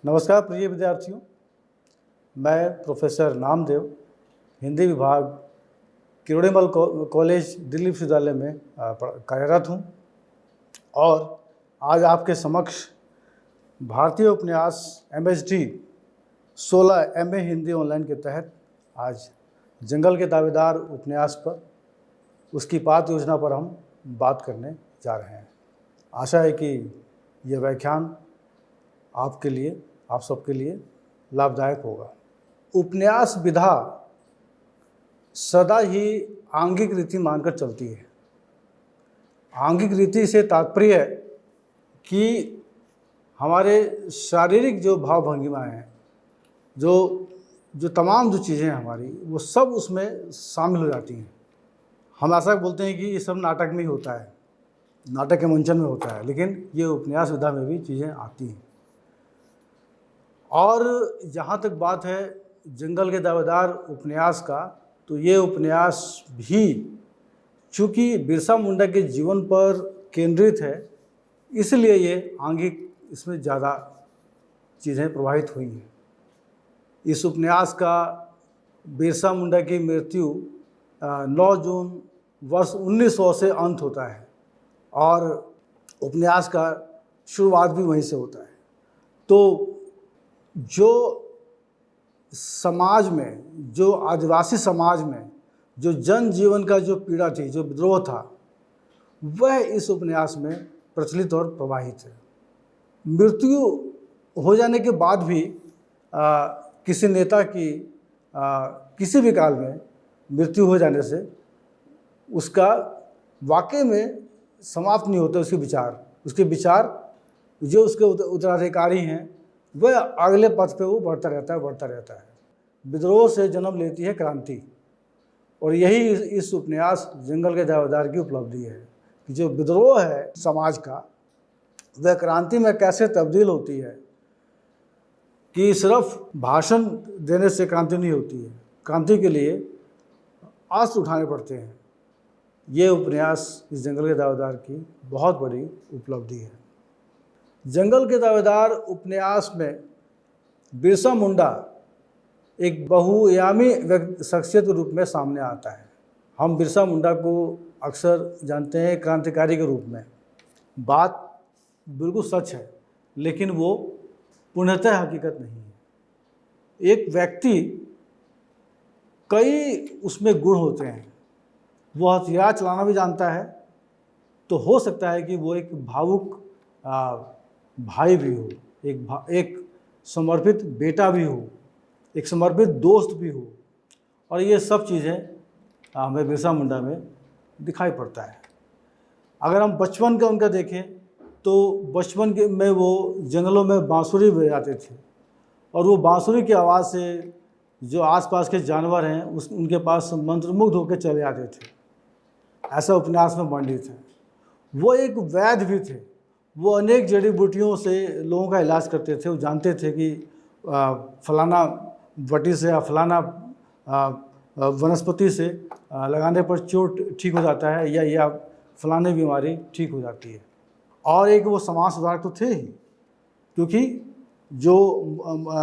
नमस्कार प्रिय विद्यार्थियों, मैं प्रोफेसर नामदेव हिंदी विभाग किरोड़ीमल कॉलेज दिल्ली विश्वविद्यालय में कार्यरत हूँ और आज आपके समक्ष भारतीय उपन्यास MHD 16 MA हिंदी ऑनलाइन के तहत आज जंगल के दावेदार उपन्यास पर उसकी पाठ योजना पर हम बात करने जा रहे हैं। आशा है कि यह व्याख्यान आपके लिए, आप सबके लिए लाभदायक होगा। उपन्यास विधा सदा ही आंगिक रीति मानकर चलती है। आंगिक रीति से तात्पर्य है कि हमारे शारीरिक जो भाव भंगिमाएँ हैं, जो तमाम जो चीज़ें हैं हमारी, वो सब उसमें शामिल हो जाती हैं। हम ऐसा बोलते हैं कि ये सब नाटक में ही होता है, नाटक के मंचन में होता है, लेकिन ये उपन्यास विधा में भी चीज़ें आती हैं। और जहाँ तक बात है जंगल के दावेदार उपन्यास का, तो ये उपन्यास भी चूँकि बिरसा मुंडा के जीवन पर केंद्रित है, इसलिए ये आंगिक इसमें ज़्यादा चीज़ें प्रभावित हुई हैं। इस उपन्यास का बिरसा मुंडा की मृत्यु 9 जून वर्ष 1900 से अंत होता है और उपन्यास का शुरुआत भी वहीं से होता है। तो जो समाज में, जो आदिवासी समाज में जो जनजीवन का जो पीड़ा थी, जो विद्रोह था, वह इस उपन्यास में प्रचलित और प्रवाहित है। मृत्यु हो जाने के बाद भी किसी नेता की किसी भी काल में मृत्यु हो जाने से उसका वाकई में समाप्त नहीं होते। उसके विचार जो उसके उत्तराधिकारी हैं, वह अगले पथ पे वो बढ़ता रहता है। विद्रोह से जन्म लेती है क्रांति, और यही इस उपन्यास जंगल के दावेदार की उपलब्धि है कि जो विद्रोह है समाज का, वह क्रांति में कैसे तब्दील होती है। कि सिर्फ भाषण देने से क्रांति नहीं होती है, क्रांति के लिए अस्त्र उठाने पड़ते हैं। ये उपन्यास इस जंगल के दावेदार की बहुत बड़ी उपलब्धि है। जंगल के दावेदार उपन्यास में बिरसा मुंडा एक बहुआयामी शख्सियत के रूप में सामने आता है। हम बिरसा मुंडा को अक्सर जानते हैं क्रांतिकारी के रूप में। बात बिल्कुल सच है, लेकिन वो पूर्णतः हकीकत नहीं है। एक व्यक्ति, कई उसमें गुण होते हैं। वो हथियार चलाना भी जानता है, तो हो सकता है कि वो एक भावुक भाई भी हो, एक समर्पित बेटा भी हो, एक समर्पित दोस्त भी हो, और ये सब चीज़ें हमें बिरसा मुंडा में दिखाई पड़ता है। अगर हम बचपन का उनका देखें तो बचपन के में वो जंगलों में बांसुरी बजाते थे, और वो बांसुरी की आवाज़ से जो आसपास के जानवर हैं उनके पास मंत्रमुग्ध होकर चले आते थे। ऐसा उपन्यास में वर्णित है। वो एक वैद्य भी थे। वो अनेक जड़ी बूटियों से लोगों का इलाज करते थे। वो जानते थे कि फलाना वटी से या फलाना वनस्पति से लगाने पर चोट ठीक हो जाता है, या फलाने बीमारी ठीक हो जाती है। और एक वो समाज सुधारक तो थे ही, क्योंकि जो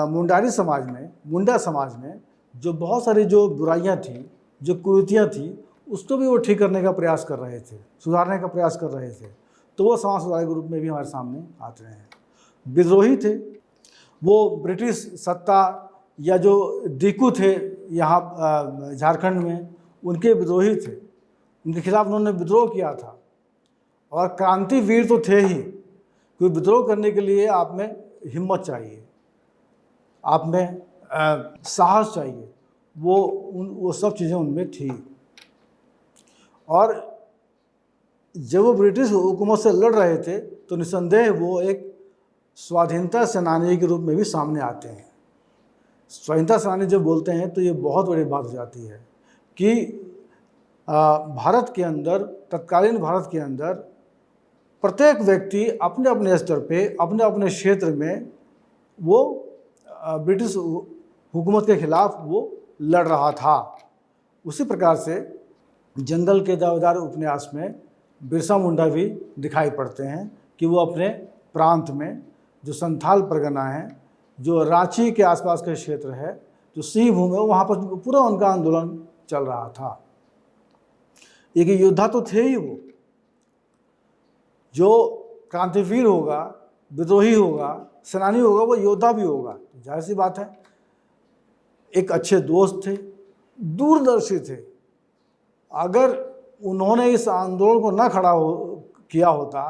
मुंडारी समाज में, मुंडा समाज में जो बहुत सारी जो बुराइयां थी, जो कुरीतियाँ थी, उसको भी वो ठीक करने का प्रयास कर रहे थे, सुधारने का प्रयास कर रहे थे। तो वो समाज सुधारक के रूप में भी हमारे सामने आते रहे हैं। विद्रोही थे वो, ब्रिटिश सत्ता या जो दीकू थे यहाँ झारखंड में, उनके विद्रोही थे। उनके खिलाफ उन्होंने विद्रोह किया था। और क्रांतिवीर तो थे ही, क्योंकि विद्रोह करने के लिए आप में हिम्मत चाहिए, आप में साहस चाहिए। वो सब चीज़ें उनमें थी। और जब वो ब्रिटिश हुकूमत से लड़ रहे थे, तो निस्संदेह वो एक स्वाधीनता सेनानी के रूप में भी सामने आते हैं। स्वाधीनता सेनानी जब बोलते हैं तो ये बहुत बड़ी बात हो जाती है कि भारत के अंदर, तत्कालीन भारत के अंदर, प्रत्येक व्यक्ति अपने अपने स्तर पे, अपने अपने क्षेत्र में वो ब्रिटिश हुकूमत के खिलाफ वो लड़ रहा था। उसी प्रकार से जंगल के दावेदार उपन्यास में बिरसा मुंडा भी दिखाई पड़ते हैं कि वो अपने प्रांत में जो संथाल परगना है, जो रांची के आसपास का क्षेत्र है, जो सिंहभूम है, वहाँ पर पूरा उनका आंदोलन चल रहा था। एक योद्धा तो थे ही वो, जो क्रांतिवीर होगा, विद्रोही होगा, सेनानी होगा, वो योद्धा भी होगा। जाहिर सी बात है, एक अच्छे दोस्त थे, दूरदर्शी थे। अगर उन्होंने इस आंदोलन को न खड़ा किया होता,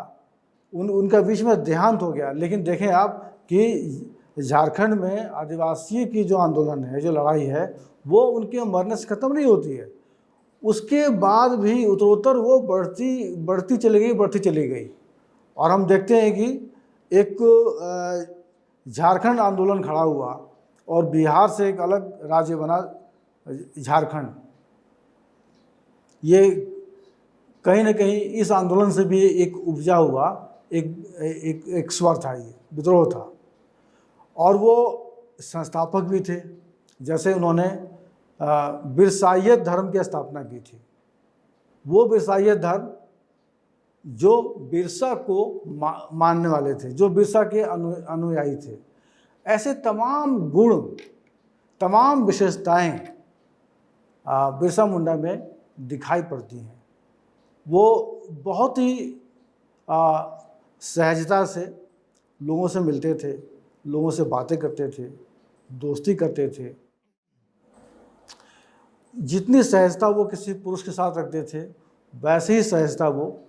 उनका बीच में देहांत हो गया। लेकिन देखें आप कि झारखंड में आदिवासी की जो आंदोलन है, जो लड़ाई है, वो उनके मरने से ख़त्म नहीं होती है। उसके बाद भी उत्तरोत्तर वो बढ़ती चली गई। और हम देखते हैं कि एक झारखंड आंदोलन खड़ा हुआ और बिहार से एक अलग राज्य बना झारखंड। ये कहीं ना कहीं इस आंदोलन से भी एक उपजा हुआ एक स्वर था, ये विद्रोह था। और वो संस्थापक भी थे, जैसे उन्होंने बिरसाइयत धर्म की स्थापना की थी। वो बिरसाइयत धर्म जो बिरसा को मानने वाले थे, जो बिरसा के अनुयायी थे। ऐसे तमाम गुण, तमाम विशेषताएं बिरसा मुंडा में दिखाई पड़ती हैं। वो बहुत ही सहजता से लोगों से मिलते थे, लोगों से बातें करते थे, दोस्ती करते थे। जितनी सहजता वो किसी पुरुष के साथ रखते थे, वैसे ही सहजता वो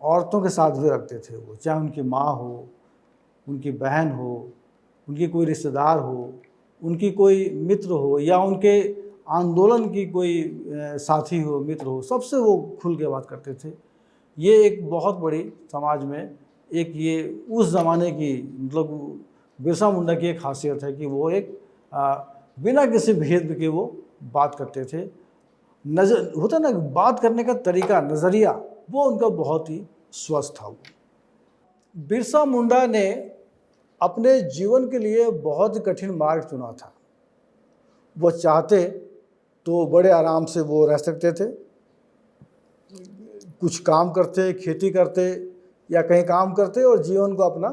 औरतों के साथ भी रखते थे। वो चाहे उनकी माँ हो, उनकी बहन हो, उनकी कोई रिश्तेदार हो, उनकी कोई मित्र हो, या उनके आंदोलन की कोई साथी हो, मित्र हो, सबसे वो खुल के बात करते थे। ये एक बहुत बड़ी समाज में एक ये उस ज़माने की, मतलब बिरसा मुंडा की एक खासियत है कि वो एक बिना किसी भेद के वो बात करते थे। नज़र होता ना, बात करने का तरीका, नज़रिया, वो उनका बहुत ही स्वस्थ था। बिरसा मुंडा ने अपने जीवन के लिए बहुत ही कठिन मार्ग चुना था। वो चाहते तो बड़े आराम से वो रह सकते थे, कुछ काम करते, खेती करते या कहीं काम करते और जीवन को अपना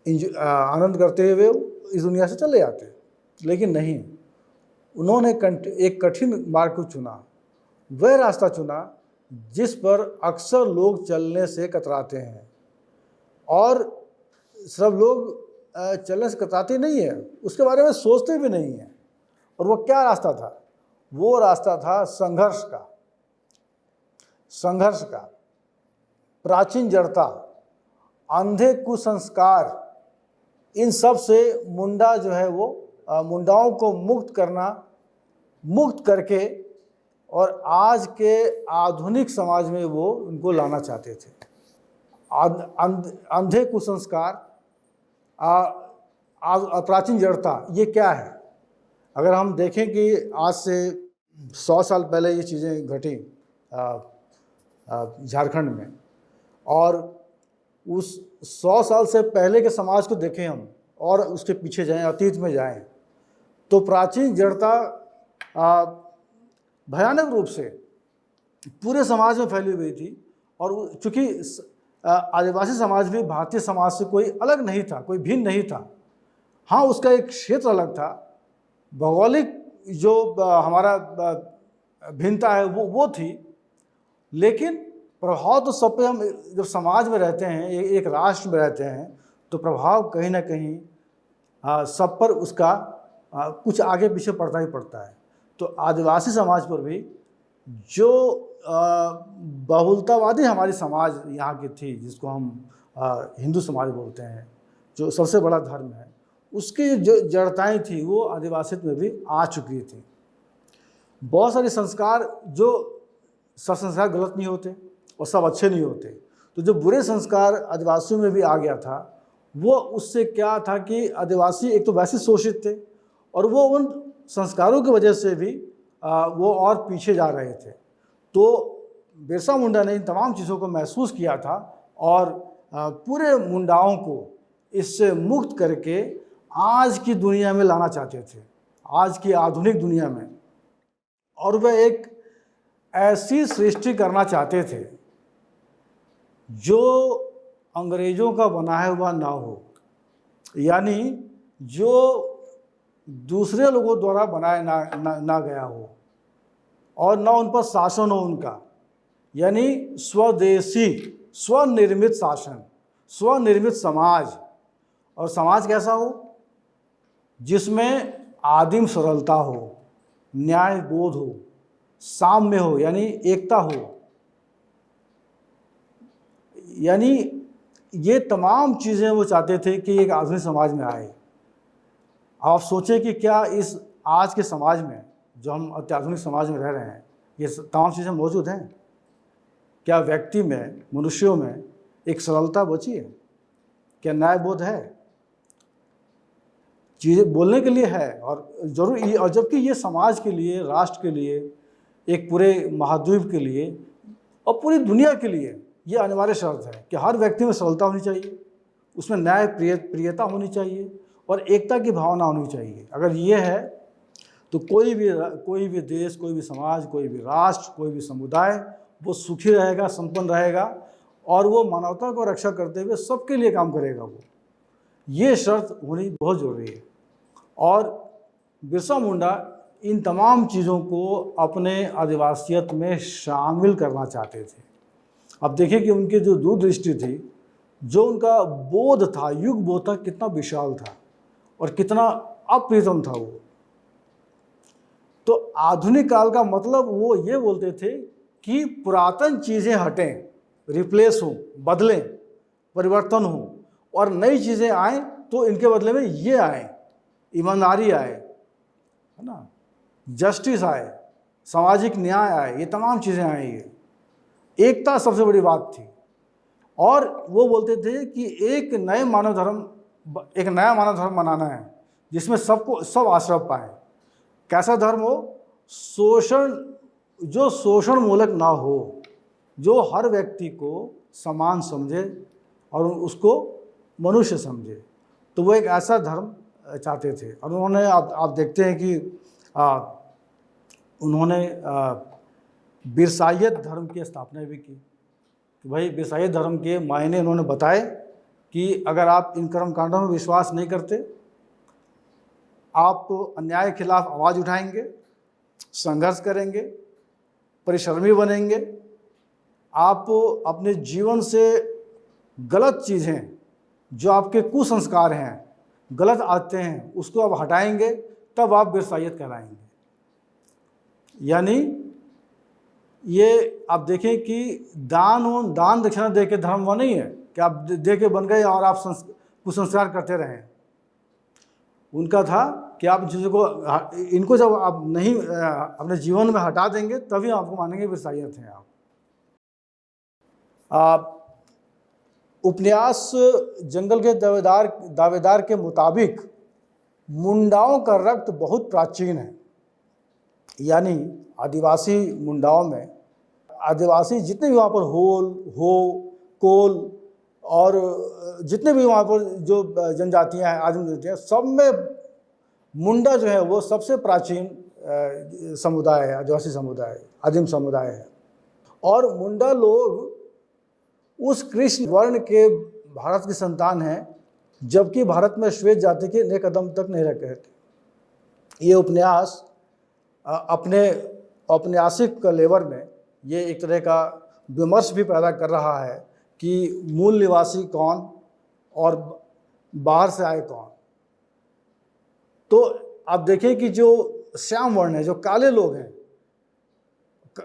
आनंद करते हुए इस दुनिया से चले जाते। लेकिन नहीं, उन्होंने एक कठिन मार्ग को चुना। वह रास्ता चुना जिस पर अक्सर लोग चलने से कतराते हैं, और सब लोग चलने से कतराते नहीं है, उसके बारे में सोचते भी नहीं हैं। और वो क्या रास्ता था? वो रास्ता था संघर्ष का। प्राचीन जड़ता, अंधे कुसंस्कार, इन सब से मुंडा जो है वो मुंडाओं को मुक्त करके और आज के आधुनिक समाज में वो उनको लाना चाहते थे। अंधे कुसंस्कार, प्राचीन जड़ता, ये क्या है? अगर हम देखें कि आज से 100 साल पहले ये चीज़ें घटी झारखंड में, और उस 100 साल से पहले के समाज को देखें हम और उसके पीछे जाएं, अतीत में जाएं, तो प्राचीन जड़ता भयानक रूप से पूरे समाज में फैली हुई थी। और चूँकि आदिवासी समाज भी भारतीय समाज से कोई अलग नहीं था, कोई भिन्न नहीं था। हाँ, उसका एक क्षेत्र अलग था, भौगोलिक जो हमारा भिन्नता है वो थी, लेकिन प्रभाव तो सब पे, हम जब समाज में रहते हैं, एक राष्ट्र में रहते हैं, तो प्रभाव कहीं ना कहीं सब पर उसका कुछ आगे पीछे पड़ता ही पड़ता है। तो आदिवासी समाज पर भी जो बहुलतावादी हमारी समाज यहाँ की थी, जिसको हम हिंदू समाज बोलते हैं, जो सबसे बड़ा धर्म है, उसकी जो जड़ताएँ थी वो आदिवासियत में भी आ चुकी थी। बहुत सारे संस्कार, जो सब संस्कार गलत नहीं होते और सब अच्छे नहीं होते, तो जो बुरे संस्कार आदिवासियों में भी आ गया था, वो उससे क्या था कि आदिवासी एक तो वैसे शोषित थे, और वो उन संस्कारों की वजह से भी वो और पीछे जा रहे थे। तो बिरसा मुंडा ने इन तमाम चीज़ों को महसूस किया था और पूरे मुंडाओं को इससे मुक्त करके आज की दुनिया में लाना चाहते थे, आज की आधुनिक दुनिया में। और वह एक ऐसी सृष्टि करना चाहते थे जो अंग्रेज़ों का बनाया हुआ ना हो, यानी जो दूसरे लोगों द्वारा बनाया ना गया हो और ना उन पर शासन हो उनका, यानी स्वदेशी स्वनिर्मित शासन, स्वनिर्मित समाज। और समाज कैसा हो? जिसमें आदिम सरलता हो, न्याय बोध हो, साम्य हो यानी एकता हो, यानी ये तमाम चीज़ें वो चाहते थे कि एक आधुनिक समाज में आए। आप सोचें कि क्या इस आज के समाज में, जो हम अत्याधुनिक समाज में रह रहे हैं, ये तमाम चीज़ें मौजूद हैं? क्या व्यक्ति में, मनुष्यों में एक सरलता बची है? क्या न्यायबोध है? चीज़ें बोलने के लिए है और जरूर, और जबकि ये समाज के लिए, राष्ट्र के लिए, एक पूरे महाद्वीप के लिए और पूरी दुनिया के लिए ये अनिवार्य शर्त है कि हर व्यक्ति में सरलता होनी चाहिए, उसमें न्याय प्रियता होनी चाहिए और एकता की भावना होनी चाहिए। अगर ये है तो कोई भी देश, कोई भी समाज, कोई भी राष्ट्र, कोई भी समुदाय वो सुखी रहेगा, संपन्न रहेगा और वो मानवता को रक्षा करते हुए सबके लिए काम करेगा। वो ये शर्त होनी बहुत ज़रूरी है। और बिरसा मुंडा इन तमाम चीज़ों को अपने आदिवासियत में शामिल करना चाहते थे। अब देखिए कि उनकी जो दूरदृष्टि थी, जो उनका बोध था, युग बोध था, कितना विशाल था और कितना अप्रियतम था वो। तो आधुनिक काल का मतलब वो ये बोलते थे कि पुरातन चीज़ें हटें, रिप्लेस हों, बदलें, परिवर्तन हो और नई चीज़ें आएँ तो इनके बदले में ये आए, ईमानदारी आए, है ना, जस्टिस आए, सामाजिक न्याय आए, ये तमाम चीज़ें आएंगी। एकता सबसे बड़ी बात थी। और वो बोलते थे कि एक नया मानव धर्म बनाना है जिसमें सब आश्रय पाएँ। कैसा धर्म हो? जो शोषण मूलक ना हो, जो हर व्यक्ति को समान समझे और उसको मनुष्य समझे। तो वो एक ऐसा धर्म चाहते थे। और उन्होंने, आप देखते हैं कि उन्होंने बिरसाइत धर्म की स्थापना भी की। कि भाई बिरसाइत धर्म के मायने उन्होंने बताए कि अगर आप इन कर्मकांडों में विश्वास नहीं करते, आप अन्याय के खिलाफ आवाज़ उठाएंगे, संघर्ष करेंगे, परिश्रमी बनेंगे, आप अपने जीवन से गलत चीज़ें, जो आपके कुसंस्कार हैं, गलत आदतें हैं, उसको आप हटाएंगे, तब आप बिरसाइत कहलाएंगे। यानी ये आप देखें कि दान दक्षिणा दे के धर्म वो नहीं है कि आप दे के बन गए और आप कुसंस्कार करते रहें। उनका था कि आप चीज़ों को, इनको जब आप नहीं अपने जीवन में हटा देंगे तभी आपको मानेंगे बिरसाइत हैं आप। उपन्यास जंगल के दावेदार के मुताबिक मुंडाओं का रक्त बहुत प्राचीन है। यानी आदिवासी मुंडाओं में, आदिवासी जितने भी वहाँ पर कोल और जितने भी वहाँ पर जो जनजातियाँ हैं, आदिम जनजातियाँ, सब में मुंडा जो है वो सबसे प्राचीन समुदाय है, आदिवासी समुदाय, आदिम समुदाय है। और मुंडा लोग उस कृष्ण वर्ण के भारत की संतान हैं, जबकि भारत में श्वेत जाति के नेक कदम तक नहीं रखे थे। ये उपन्यास अपने औपन्यासिक लेवर में ये एक तरह का विमर्श भी पैदा कर रहा है कि मूल निवासी कौन और बाहर से आए कौन। तो आप देखें कि जो श्याम वर्ण है, जो काले लोग हैं,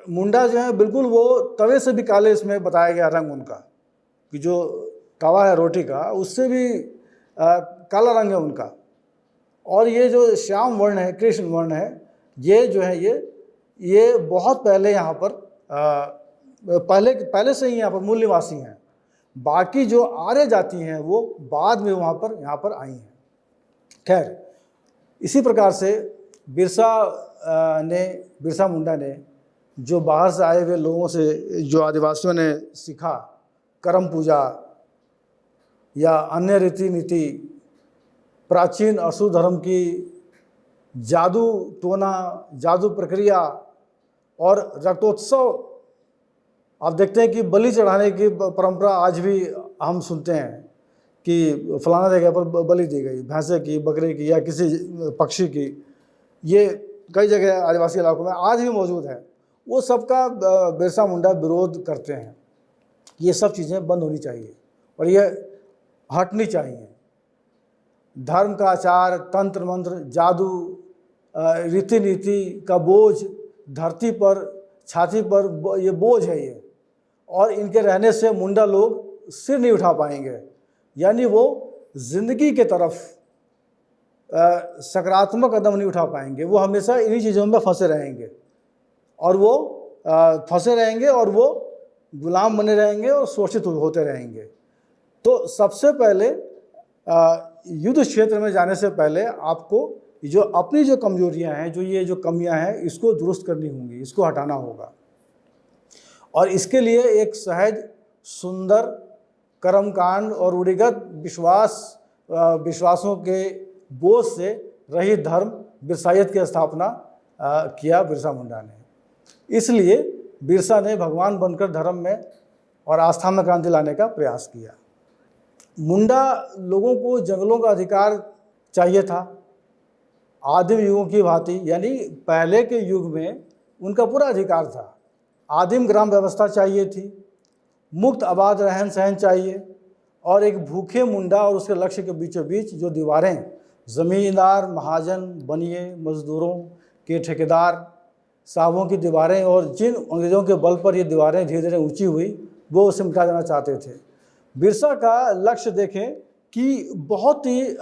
मुंडा जो है बिल्कुल वो तवे से भी काले, इसमें बताया गया रंग उनका कि जो तवा है रोटी का उससे भी काला रंग है उनका। और ये जो श्याम वर्ण है, कृष्ण वर्ण है, ये जो है ये बहुत पहले यहाँ पर पहले से ही यहाँ पर मूल निवासी हैं। बाकी जो आर्य जाति हैं वो बाद में यहाँ पर आई हैं। खैर, इसी प्रकार से बिरसा मुंडा ने जो बाहर से आए हुए लोगों से, जो आदिवासियों ने सीखा, कर्म पूजा या अन्य रीति नीति, प्राचीन असुर धर्म की जादू टोना, जादू प्रक्रिया और रक्तोत्सव, आप देखते हैं कि बलि चढ़ाने की परंपरा आज भी हम सुनते हैं कि फलाना जगह पर बलि दी गई, भैंसे की, बकरे की या किसी पक्षी की, ये कई जगह आदिवासी इलाकों में आज भी मौजूद है। वो सबका बिरसा मुंडा विरोध करते हैं। ये सब चीज़ें बंद होनी चाहिए और ये हटनी चाहिए। धर्म का आचार, तंत्र मंत्र, जादू, रीति नीति का बोझ धरती पर, छाती पर ये बोझ है ये, और इनके रहने से मुंडा लोग सिर नहीं उठा पाएंगे। यानी वो जिंदगी के तरफ सकारात्मक कदम नहीं उठा पाएंगे। वो हमेशा इन्हीं चीज़ों में फंसे रहेंगे और वो गुलाम बने रहेंगे और शोषित होते रहेंगे। तो सबसे पहले युद्ध क्षेत्र में जाने से पहले आपको जो अपनी जो कमजोरियां हैं, जो ये जो कमियां हैं, इसको दुरुस्त करनी होंगी, इसको हटाना होगा। और इसके लिए एक सहज, सुंदर, कर्मकांड और रूढ़िगत विश्वासों के बोझ से रहित धर्म बिरसाइयत की स्थापना किया बिरसा मुंडा ने। इसलिए बिरसा ने भगवान बनकर धर्म में और आस्था में क्रांति लाने का प्रयास किया। मुंडा लोगों को जंगलों का अधिकार चाहिए था, आदिम युगों की भांति, यानी पहले के युग में उनका पूरा अधिकार था। आदिम ग्राम व्यवस्था चाहिए थी, मुक्त आबाद रहन सहन चाहिए, और एक भूखे मुंडा और उसके लक्ष्य के बीचों बीच जो दीवारें ज़मींदार, महाजन, बनिए, मजदूरों के ठेकेदार साहबों की दीवारें, और जिन अंग्रेज़ों के बल पर ये दीवारें धीरे धीरे ऊंची हुई, वो उसे मिटा देना चाहते थे। बिरसा का लक्ष्य देखें कि बहुत ही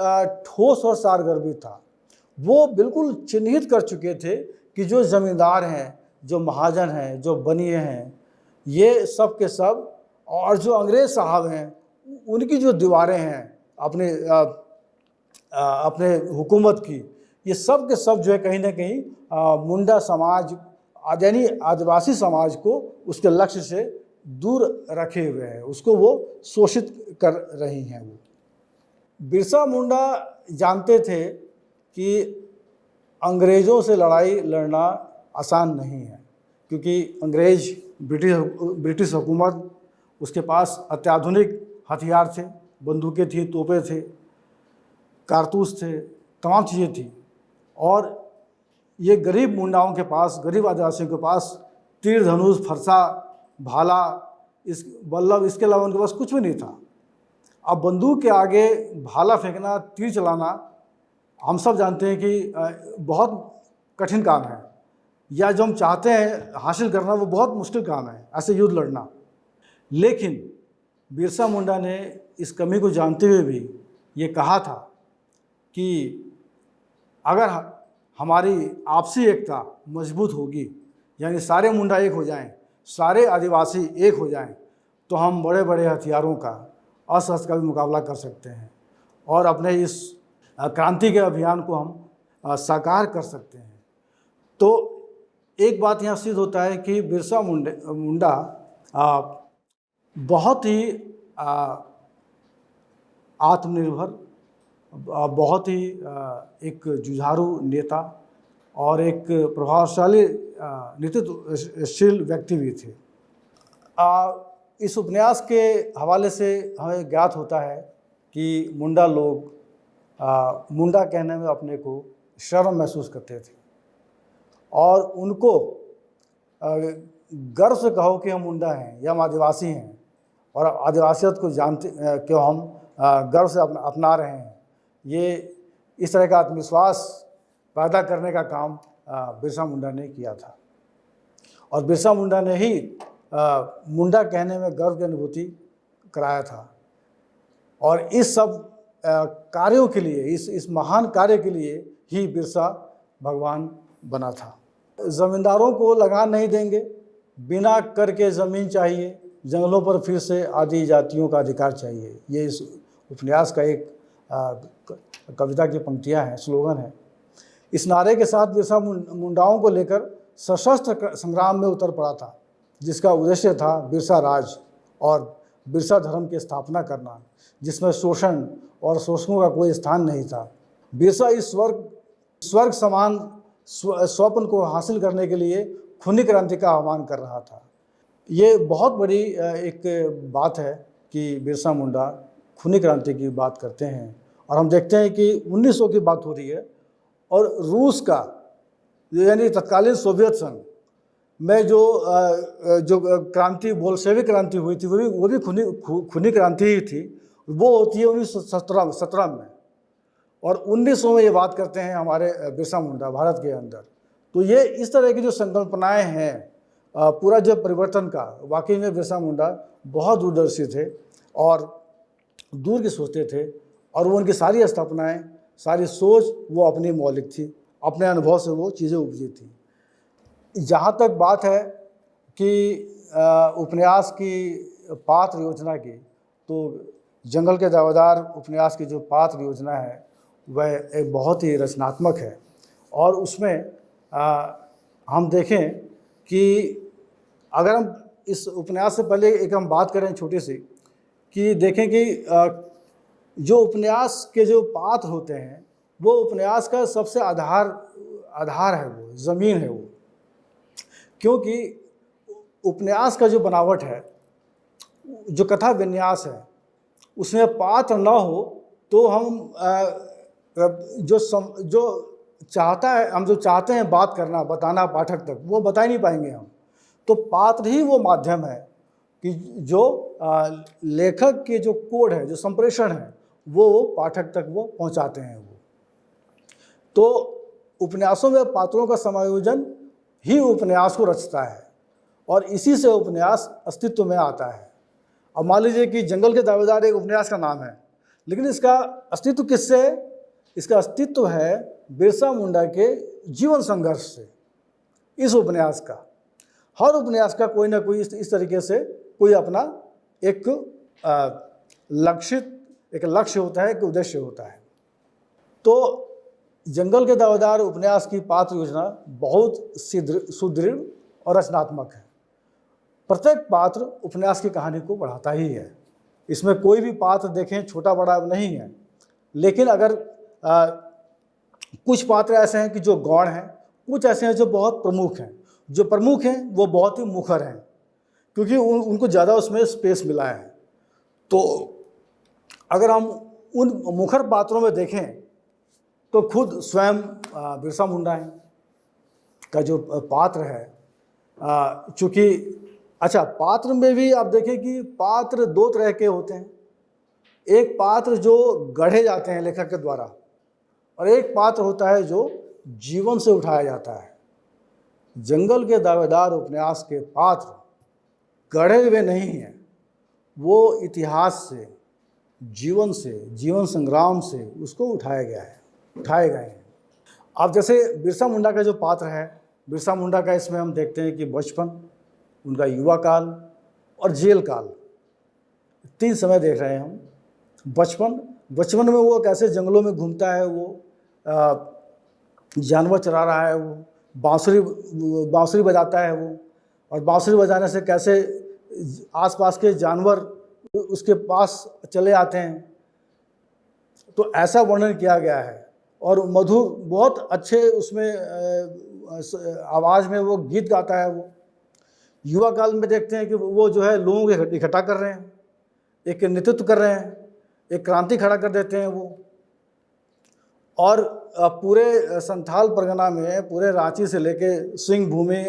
ठोस और सारगर्भित था। वो बिल्कुल चिन्हित कर चुके थे कि जो ज़मींदार हैं, जो महाजन हैं, जो बनिए हैं, ये सब के सब, और जो अंग्रेज़ साहब हैं, उनकी जो दीवारें हैं अपने हुकूमत की, ये सब के सब जो है कहीं ना कहीं मुंडा समाज, यानी आदिवासी समाज को उसके लक्ष्य से दूर रखे हुए हैं, उसको वो शोषित कर रही हैं। वो बिरसा मुंडा जानते थे कि अंग्रेज़ों से लड़ाई लड़ना आसान नहीं है, क्योंकि अंग्रेज़, ब्रिटिश हुकूमत, उसके पास अत्याधुनिक हथियार थे, बंदूकें थी, तोपें थे, कारतूस थे, तमाम चीज़ें थी। और ये गरीब मुंडाओं के पास, गरीब आदिवासियों के पास तीर, धनुष, फरसा, भाला, इस बल्लभ, इसके अलावा उनके पास कुछ भी नहीं था। अब बंदूक के आगे भाला फेंकना, तीर चलाना, हम सब जानते हैं कि बहुत कठिन काम है, या जो हम चाहते हैं हासिल करना, वो बहुत मुश्किल काम है, ऐसे युद्ध लड़ना। लेकिन बिरसा मुंडा ने इस कमी को जानते हुए भी ये कहा था कि अगर हमारी आपसी एकता मजबूत होगी, यानी सारे मुंडा एक हो जाएं, सारे आदिवासी एक हो जाएं, तो हम बड़े बड़े हथियारों का, अस्त्र का भी मुकाबला कर सकते हैं और अपने इस क्रांति के अभियान को हम साकार कर सकते हैं। तो एक बात यहाँ सिद्ध होता है कि बिरसा मुंडा बहुत ही आत्मनिर्भर, बहुत ही एक जुझारू नेता और एक प्रभावशाली नेतृत्वशील व्यक्ति भी थे। इस उपन्यास के हवाले से हमें ज्ञात होता है कि मुंडा लोग मुंडा कहने में अपने को शर्म महसूस करते थे और उनको गर्व से कहो कि हम मुंडा हैं या हम आदिवासी हैं और आदिवासियत को जानते क्यों हम गर्व से अपना रहे हैं, ये इस तरह का आत्मविश्वास पैदा करने का काम बिरसा मुंडा ने किया था। और बिरसा मुंडा ने ही मुंडा कहने में गर्व की अनुभूति कराया था। और इस सब कार्यों के लिए, इस महान कार्य के लिए ही बिरसा भगवान बना था। ज़मींदारों को लगान नहीं देंगे, बिना कर के ज़मीन चाहिए, जंगलों पर फिर से आदि जातियों का अधिकार चाहिए। ये इस उपन्यास का एक कविता की पंक्तियां हैं, स्लोगन है। इस नारे के साथ बिरसा मुंडाओं को लेकर सशस्त्र संग्राम में उतर पड़ा था, जिसका उद्देश्य था बिरसा राज और बिरसा धर्म की स्थापना करना, जिसमें शोषण और शोषकों का कोई स्थान नहीं था। बिरसा इस स्वर्ग समान स्वप्न को हासिल करने के लिए खूनी क्रांति का आह्वान कर रहा था। ये बहुत बड़ी एक बात है कि बिरसा मुंडा खूनी क्रांति की बात करते हैं और हम देखते हैं कि 1900 की बात हो रही है और रूस का यानी तत्कालीन सोवियत संघ में जो क्रांति बोल्शेविक क्रांति हुई थी वो भी खूनी क्रांति ही थी। वो होती है 1917 में और 1900 में ये बात करते हैं हमारे बिरसा मुंडा भारत के अंदर। तो ये इस तरह की जो संकल्पनाएं हैं पूरा जो परिवर्तन का, वाकई में बिरसा मुंडा बहुत दूरदर्शी थे और दूर की सोचते थे और वो उनकी सारी स्थापनाएं, सारी सोच वो अपनी मौलिक थी, अपने अनुभव से वो चीज़ें उपजी थी। जहाँ तक बात है कि उपन्यास की पात्र योजना की, तो जंगल के दावेदार उपन्यास की जो पात्र योजना है वह एक बहुत ही रचनात्मक है और उसमें हम देखें कि अगर हम इस उपन्यास से पहले एक हम बात करें छोटी सी कि देखें कि जो उपन्यास के जो पात्र होते हैं वो उपन्यास का सबसे आधार है, वो ज़मीन है वो, क्योंकि उपन्यास का जो बनावट है, जो कथा विन्यास है, उसमें पात्र न हो तो हम जो चाहते हैं बात करना, बताना पाठक तक, वो बता ही नहीं पाएंगे हम। तो पात्र ही वो माध्यम है कि जो लेखक के जो कोड है, जो संप्रेषण है, वो पाठक तक वो पहुंचाते हैं वो। तो उपन्यासों में पात्रों का समायोजन ही उपन्यास को रचता है और इसी से उपन्यास अस्तित्व में आता है। अब मान लीजिए कि जंगल के दावेदार एक उपन्यास का नाम है, लेकिन इसका अस्तित्व किससे है? इसका अस्तित्व है बिरसा मुंडा के जीवन संघर्ष से। इस उपन्यास का, हर उपन्यास का कोई ना कोई इस तरीके से कोई अपना एक लक्ष्य होता है, एक उद्देश्य होता है। तो जंगल के दावेदार उपन्यास की पात्र योजना बहुत सुदृढ़ और रचनात्मक है। प्रत्येक पात्र उपन्यास की कहानी को बढ़ाता ही है। इसमें कोई भी पात्र देखें छोटा बड़ा नहीं है, लेकिन अगर कुछ पात्र ऐसे हैं कि जो गौण हैं, कुछ ऐसे हैं जो बहुत प्रमुख हैं। जो प्रमुख हैं वो बहुत ही मुखर हैं क्योंकि उनको ज़्यादा उसमें स्पेस मिला है। तो अगर हम उन मुखर पात्रों में देखें तो खुद स्वयं बिरसा मुंडा का जो पात्र है, चूँकि अच्छा पात्र में भी आप देखें कि पात्र दो तरह के होते हैं। एक पात्र जो गढ़े जाते हैं लेखक के द्वारा और एक पात्र होता है जो जीवन से उठाया जाता है। जंगल के दावेदार उपन्यास के पात्र गढ़े हुए नहीं हैं, वो इतिहास से, जीवन से, जीवन संग्राम से उसको उठाए गए हैं। अब जैसे बिरसा मुंडा का जो पात्र है, बिरसा मुंडा का इसमें हम देखते हैं कि बचपन, उनका युवा काल और जेल काल, 3 समय देख रहे हैं हम। बचपन में वो कैसे जंगलों में घूमता है, वो जानवर चरा रहा है, वो बांसुरी बजाता है वो, और बांसुरी बजाने से कैसे आसपास के जानवर उसके पास चले आते हैं। तो ऐसा वर्णन किया गया है और मधुर, बहुत अच्छे उसमें आवाज़ में वो गीत गाता है वो। युवा काल में देखते हैं कि वो जो है लोगों को इकट्ठा कर रहे हैं, एक नेतृत्व कर रहे हैं, एक क्रांति खड़ा कर देते हैं वो। और पूरे संथाल परगना में, पूरे रांची से लेके सिंह भूमि,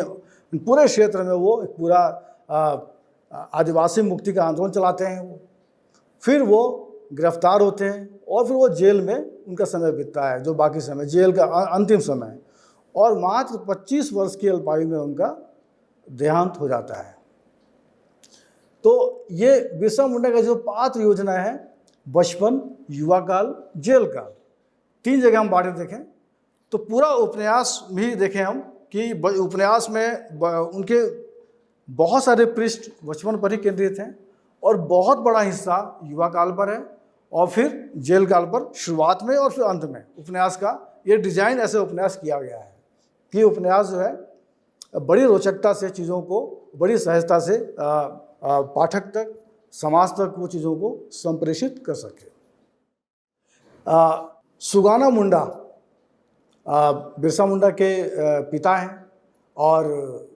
पूरे क्षेत्र में वो एक पूरा आदिवासी मुक्ति का आंदोलन चलाते हैं वो। फिर वो गिरफ्तार होते हैं और फिर वो जेल में उनका समय बीतता है, जो बाकी समय जेल का अंतिम समय, और मात्र 25 वर्ष की अल्पायु में उनका देहांत हो जाता है। तो ये बिरसा मुंडा का जो पात्र योजना है, बचपन, युवा काल, जेल काल, 3 जगह हम बांटे देखें तो पूरा उपन्यास भी देखें हम कि उपन्यास में उनके बहुत सारे पृष्ठ बचपन पर ही केंद्रित हैं और बहुत बड़ा हिस्सा युवा काल पर है और फिर जेल काल पर शुरुआत में और फिर अंत में। उपन्यास का ये डिजाइन ऐसे उपन्यास किया गया है कि उपन्यास जो है बड़ी रोचकता से चीज़ों को, बड़ी सहजता से पाठक तक, समाज तक वो चीज़ों को संप्रेषित कर सके। सुगाना मुंडा बिरसा मुंडा के पिता हैं और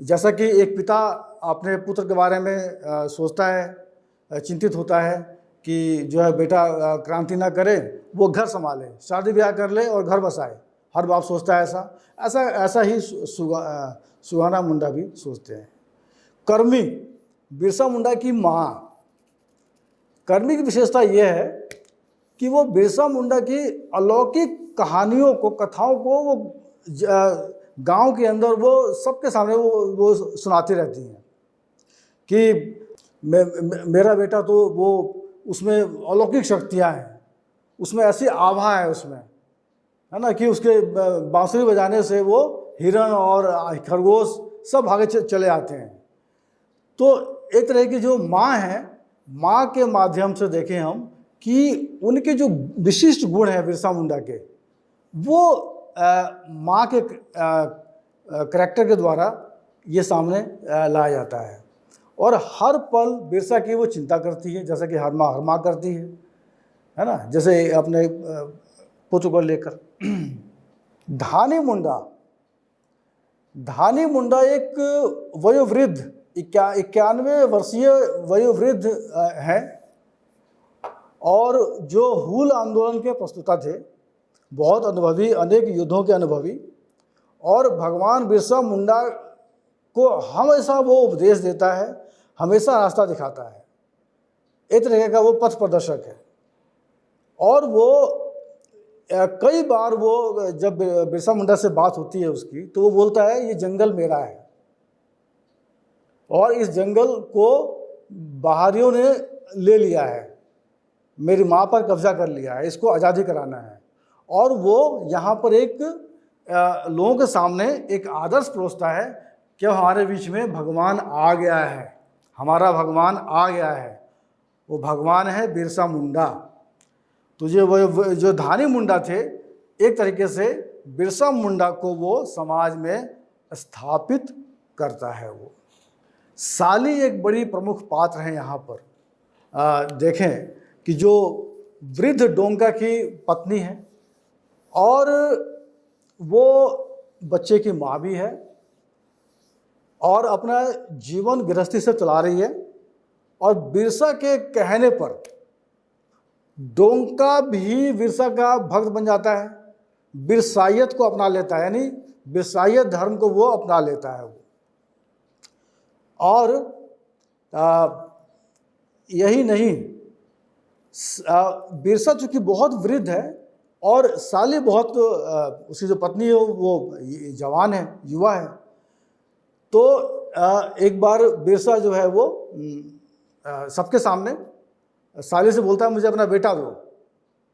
जैसा कि एक पिता अपने पुत्र के बारे में सोचता है, चिंतित होता है कि जो है बेटा क्रांति ना करे, वो घर संभाले, शादी ब्याह कर ले और घर बसाए। हर बाप सोचता है ऐसा ऐसा ऐसा ही सुहाना मुंडा भी सोचते हैं। कर्मी, बिरसा मुंडा की माँ कर्मी की विशेषता यह है कि वो बिरसा मुंडा की अलौकिक कहानियों को, कथाओं को वो गांव के अंदर वो सबके सामने वो सुनाती रहती हैं कि मेरा बेटा तो वो उसमें अलौकिक शक्तियां हैं, उसमें ऐसी आभा है उसमें, है ना, कि उसके बांसुरी बजाने से वो हिरण और खरगोश सब भागे चले आते हैं। तो एक तरह की जो माँ है, माँ के माध्यम से देखें हम कि उनके जो विशिष्ट गुण हैं बिरसा मुंडा के, वो माँ के करैक्टर के द्वारा ये सामने लाया जाता है। और हर पल बिरसा की वो चिंता करती है, जैसा कि हर माँ करती है ना, जैसे अपने पुत्र को लेकर। धानी मुंडा एक वयोवृद्ध 91 वर्षीय वयोवृद्ध हैं और जो हूल आंदोलन के प्रस्तुता थे, बहुत अनुभवी, अनेक युद्धों के अनुभवी, और भगवान बिरसा मुंडा को हमेशा वो उपदेश देता है, हमेशा रास्ता दिखाता है, एक तरह का वो पथ प्रदर्शक है। और वो कई बार वो जब बिरसा मुंडा से बात होती है उसकी, तो वो बोलता है ये जंगल मेरा है और इस जंगल को बाहरियों ने ले लिया है, मेरी माँ पर कब्जा कर लिया है, इसको आज़ादी कराना है। और वो यहाँ पर एक लोगों के सामने एक आदर्श परोसता है कि हमारे बीच में भगवान आ गया है, हमारा भगवान आ गया है, वो भगवान है बिरसा मुंडा। तो जो धानी मुंडा थे, एक तरीके से बिरसा मुंडा को वो समाज में स्थापित करता है। वो साली एक बड़ी प्रमुख पात्र है यहाँ पर। देखें कि जो वृद्ध डोंका की पत्नी है और वो बच्चे की माँ भी है और अपना जीवन गृहस्थी से चला रही है। और बिरसा के कहने पर डोंका भी बिरसा का भक्त बन जाता है, बिरसाइयत को अपना लेता है, यानी बिरसाइयत धर्म को वो अपना लेता है वो। और यही नहीं, बिरसा चूँकि बहुत वृद्ध है और साली बहुत, उसकी जो पत्नी है वो जवान है, युवा है। तो एक बार बिरसा जो है वो सबके सामने साली से बोलता है मुझे अपना बेटा दो,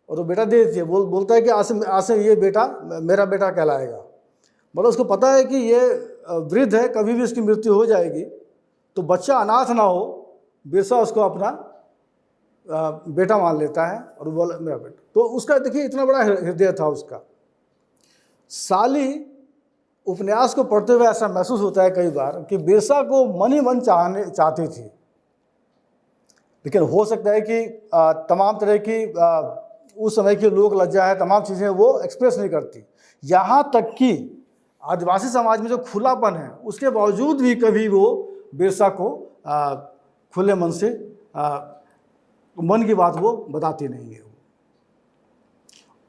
और वो बेटा दे देती है। बोलता है कि आज से ये बेटा मेरा बेटा कहलाएगा। मतलब उसको पता है कि ये वृद्ध है, कभी भी इसकी मृत्यु हो जाएगी, तो बच्चा अनाथ ना हो, बिरसा उसको अपना बेटा मान लेता है और बोला मेरा बेटा। तो उसका देखिए इतना बड़ा हृदय था उसका। साली उपन्यास को पढ़ते हुए ऐसा महसूस होता है कई बार कि बिरसा को मन ही मन चाहती थी, लेकिन हो सकता है कि तमाम तरह की उस समय की लोक लज्जा है, तमाम चीज़ें वो एक्सप्रेस नहीं करती। यहाँ तक कि आदिवासी समाज में जो खुलापन है, उसके बावजूद भी कभी वो बिरसा को खुले मन से मन की बात वो बताती नहीं है।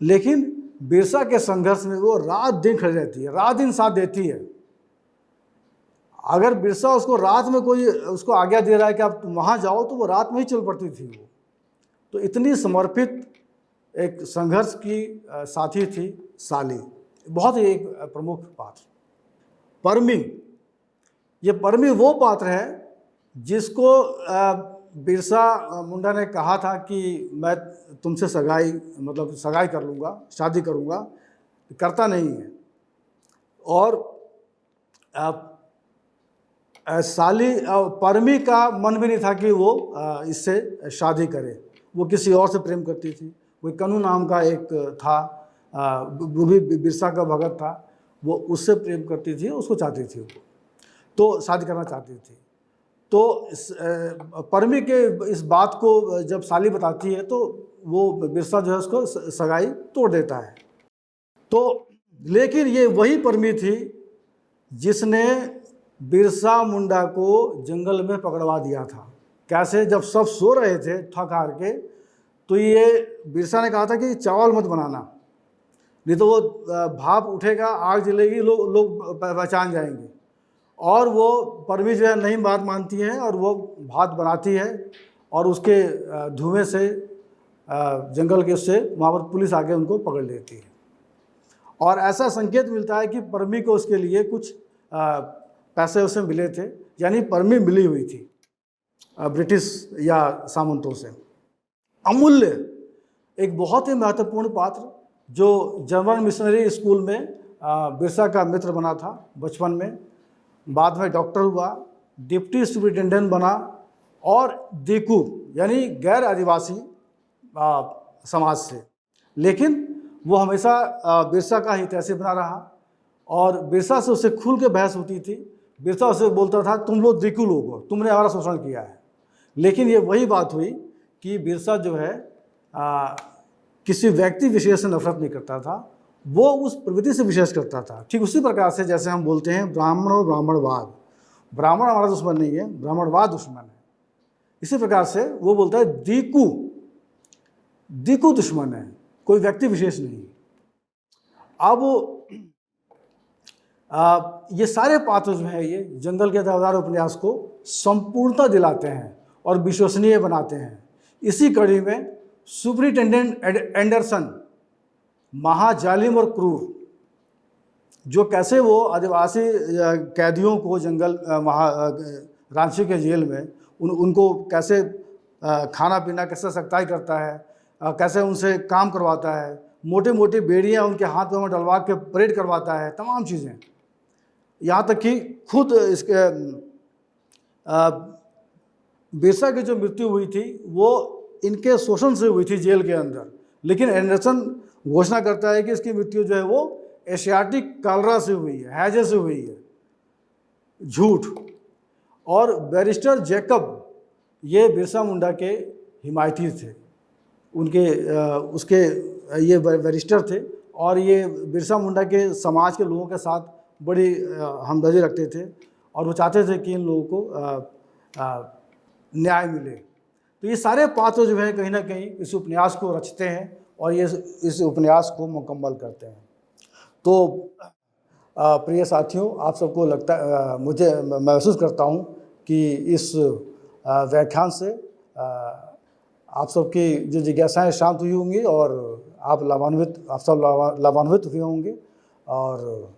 लेकिन बिरसा के संघर्ष में वो रात दिन खड़ी रहती है, रात दिन साथ देती है। अगर बिरसा उसको रात में कोई उसको आज्ञा दे रहा है कि आप वहाँ जाओ, तो वो रात में ही चल पड़ती थी वो। तो इतनी समर्पित एक संघर्ष की साथी थी साली, बहुत ही एक प्रमुख पात्र। परमी, ये परमी वो पात्र है जिसको बिरसा मुंडा ने कहा था कि मैं तुमसे सगाई कर लूँगा, शादी करूँगा, करता नहीं है। और साली परमी का मन भी नहीं था कि वो इससे शादी करे। वो किसी और से प्रेम करती थी। कोई कन्नू नाम का एक था, वो भी बिरसा का भगत था, वो उससे प्रेम करती थी, उसको चाहती थी वो, तो शादी करना चाहती थी। तो परमी के इस बात को जब साली बताती है तो वो बिरसा जो है उसको सगाई तोड़ देता है। तो लेकिन ये वही परमी थी जिसने बिरसा मुंडा को जंगल में पकड़वा दिया था। कैसे? जब सब सो रहे थे थक हार के, तो ये बिरसा ने कहा था कि चावल मत बनाना, नहीं तो वो भाप उठेगा, आग जलेगी, लोग पहचान जाएंगे। और वो परमी जो है नहीं बात मानती है और वो भात बनाती है और उसके धुएं से जंगल के उससे वहाँ पर पुलिस आके उनको पकड़ लेती है। और ऐसा संकेत मिलता है कि परमी को उसके लिए कुछ पैसे उसे मिले थे, यानी परमी मिली हुई थी ब्रिटिश या सामंतों से। अमूल्य, एक बहुत ही महत्वपूर्ण पात्र जो जर्मन मिशनरी स्कूल में बिरसा का मित्र बना था बचपन में, बाद में डॉक्टर हुआ, डिप्टी सुपरिटेंडेंट बना और देखू यानी गैर आदिवासी समाज से, लेकिन वो हमेशा बिरसा का हितैषी बना रहा और बिरसा से उससे खुल के बहस होती थी। बिरसा उसे बोलता था तुम लोग देखू लोग हो, तुमने हमारा शोषण किया है। लेकिन ये वही बात हुई कि बिरसा जो है किसी व्यक्ति विशेष से नफरत नहीं करता था, वो उस प्रवृत्ति से विशेष करता था। ठीक उसी प्रकार से जैसे हम बोलते हैं ब्राह्मण और ब्राह्मणवाद, ब्राह्मण हमारा दुश्मन नहीं है, ब्राह्मणवाद दुश्मन है। इसी प्रकार से वो बोलता है दीकू, दीकू दुश्मन है, कोई व्यक्ति विशेष नहीं। अब ये सारे पात्र जो हैं ये जंगल के देवदार उपन्यास को संपूर्णता दिलाते हैं और विश्वसनीय बनाते हैं। इसी कड़ी में सुपरिटेंडेंट एंडरसन महाजालिम और क्रूर, जो कैसे वो आदिवासी कैदियों को जंगल रांची के जेल में उनको कैसे खाना पीना कैसे सख्ताई करता है, कैसे उनसे काम करवाता है, मोटी मोटी बेड़ियाँ उनके हाथ में डलवा के परेड करवाता है, तमाम चीज़ें। यहाँ तक कि खुद इसके बिरसा की जो मृत्यु हुई थी वो इनके शोषण से हुई थी जेल के अंदर, लेकिन एंडरसन घोषणा करता है कि इसकी मृत्यु जो है वो एशियाटिक कॉलरा से हुई है, हैजे से हुई है। झूठ। और बैरिस्टर जैकब ये बिरसा मुंडा के हिमायती थे, उनके उसके ये बैरिस्टर थे और ये बिरसा मुंडा के समाज के लोगों के साथ बड़ी हमदर्दी रखते थे और वो चाहते थे कि इन लोगों को न्याय मिले। तो ये सारे पात्र जो है कहीं ना कहीं इस उपन्यास को रचते हैं और ये इस उपन्यास को मुकम्मल करते हैं। तो प्रिय साथियों, आप सबको लगता मुझे महसूस करता हूँ कि इस व्याख्यान से आप सबकी जो जिज्ञासाएं शांत हुई होंगी और आप सब लाभान्वित हुए होंगे। और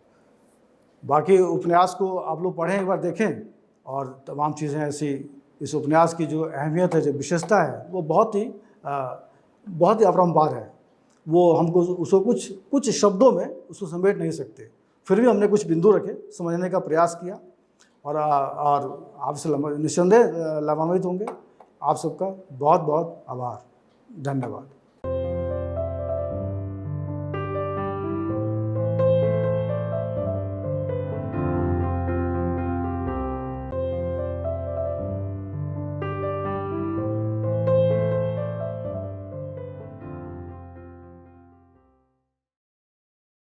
बाकी उपन्यास को आप लोग पढ़ें, एक बार देखें और तमाम चीज़ें ऐसी, इस उपन्यास की जो अहमियत है, जो विशेषता है, वो बहुत ही अपरंपार है। वो हमको उसको कुछ शब्दों में उसको समेट नहीं सकते। फिर भी हमने कुछ बिंदु रखे, समझने का प्रयास किया और आपसे निस्संदेह लाभान्वित होंगे। आप सबका बहुत बहुत आभार, धन्यवाद।